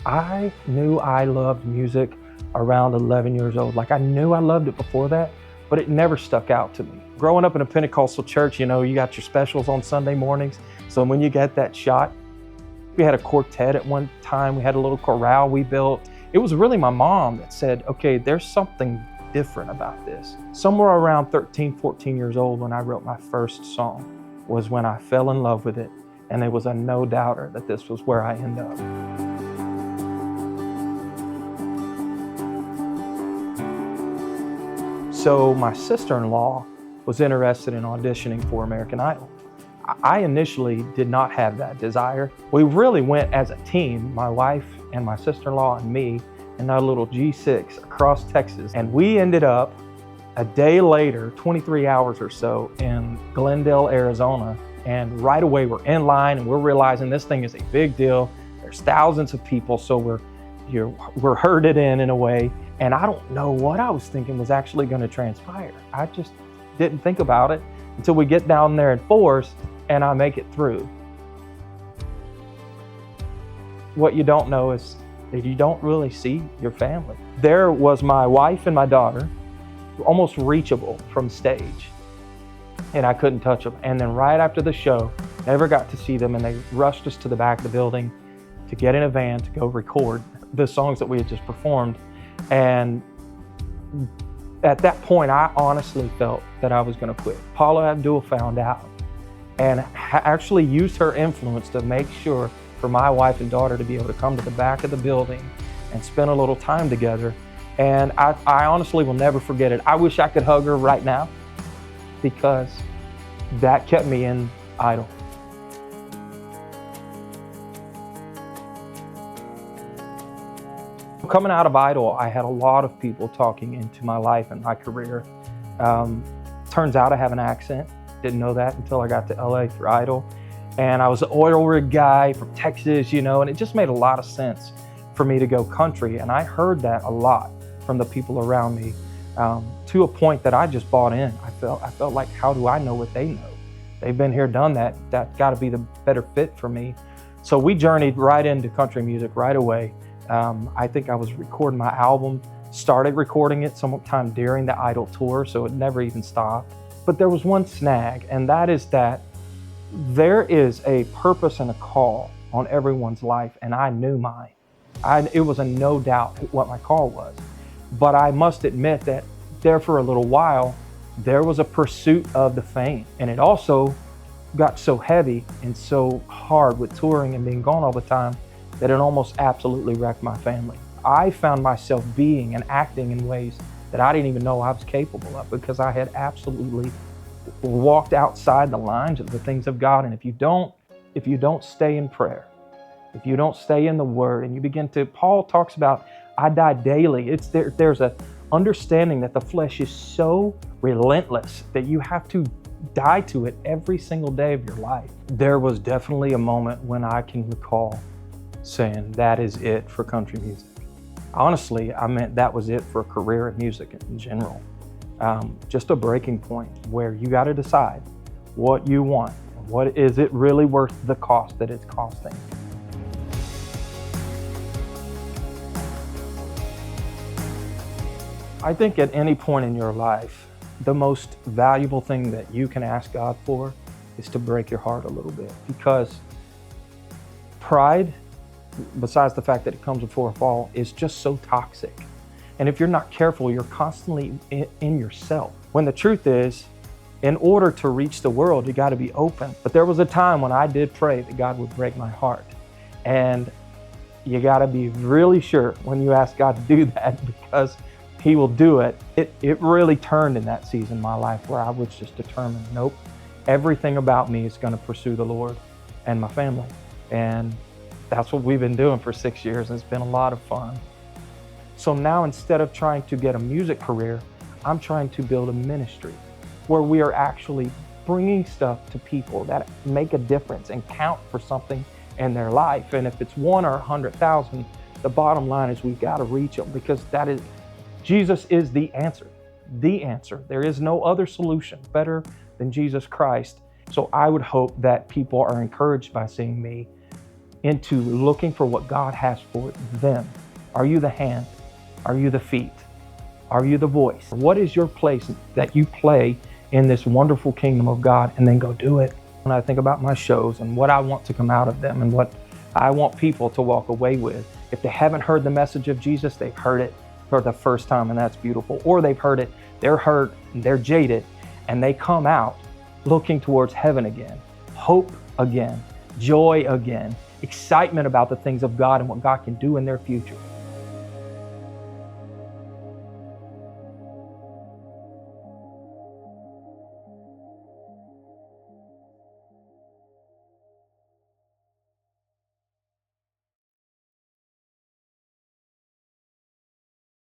I knew I loved music around 11 years old. Like I knew I loved it before that, but it never stuck out to me. Growing up in a Pentecostal church, you got your specials on Sunday mornings. So when you get that shot, we had a quartet at one time. We had a little chorale we built. It was really my mom that said, okay, there's something different about this. Somewhere around 13, 14 years old when I wrote my first song was when I fell in love with it. And there was a no doubter that this was where I end up. So my sister-in-law was interested in auditioning for American Idol. I initially did not have that desire. We really went as a team, my wife and my sister-in-law and me, in our little G6 across Texas. And we ended up a day later, 23 hours or so, in Glendale, Arizona. And right away we're in line and we're realizing this thing is a big deal. There's thousands of people, so we're herded in a way. And I don't know what I was thinking was actually going to transpire. I just didn't think about it until we get down there in force and I make it through. What you don't know is that you don't really see your family. There was my wife and my daughter, almost reachable from stage, and I couldn't touch them. And then right after the show, never got to see them, and they rushed us to the back of the building to get in a van to go record the songs that we had just performed. And at that point, I honestly felt that I was going to quit. Paula Abdul found out and actually used her influence to make sure for my wife and daughter to be able to come to the back of the building and spend a little time together. And I honestly will never forget it. I wish I could hug her right now because that kept me in Idol. Coming out of Idol, I had a lot of people talking into my life and my career. Turns out I have an accent. Didn't know that until I got to LA for Idol. And I was an oil rig guy from Texas, and it just made a lot of sense for me to go country. And I heard that a lot from the people around me, to a point that I just bought in. I felt like, how do I know what they know? They've been here, done that. That's got to be the better fit for me. So we journeyed right into country music right away. I think I was recording my album, started recording it sometime during the Idol tour, so it never even stopped. But there was one snag, and that is that there is a purpose and a call on everyone's life, and I knew mine. It was a no doubt what my call was. But I must admit that there for a little while, there was a pursuit of the fame. And it also got so heavy and so hard with touring and being gone all the time that it almost absolutely wrecked my family. I found myself being and acting in ways that I didn't even know I was capable of because I had absolutely walked outside the lines of the things of God. And if you don't stay in prayer, if you don't stay in the Word, and Paul talks about, I die daily. There's a understanding that the flesh is so relentless that you have to die to it every single day of your life. There was definitely a moment when I can recall saying that is it for country music. Honestly, I meant that was it for a career in music in general. Just a breaking point where you got to decide what you want. What is it really worth the cost that it's costing? I think at any point in your life, the most valuable thing that you can ask God for is to break your heart a little bit, because pride, besides the fact that it comes before a fall, is just so toxic. And if you're not careful, you're constantly in yourself. When the truth is, in order to reach the world, you got to be open. But there was a time when I did pray that God would break my heart. And you got to be really sure when you ask God to do that, because He will do it. It really turned in that season in my life where I was just determined, nope, everything about me is going to pursue the Lord and my family. And that's what we've been doing for 6 years, and it's been a lot of fun. So now, instead of trying to get a music career, I'm trying to build a ministry where we are actually bringing stuff to people that make a difference and count for something in their life. And if it's 1 or 100,000, the bottom line is we've got to reach them, because Jesus is the answer. The answer. There is no other solution better than Jesus Christ. So I would hope that people are encouraged by seeing me into looking for what God has for them. Are you the hand? Are you the feet? Are you the voice? What is your place that you play in this wonderful kingdom of God? And then go do it. When I think about my shows and what I want to come out of them and what I want people to walk away with, if they haven't heard the message of Jesus, they've heard it for the first time, and that's beautiful. Or they've heard it, they're hurt, and they're jaded, and they come out looking towards heaven again, hope again, joy again, excitement about the things of God and what God can do in their future.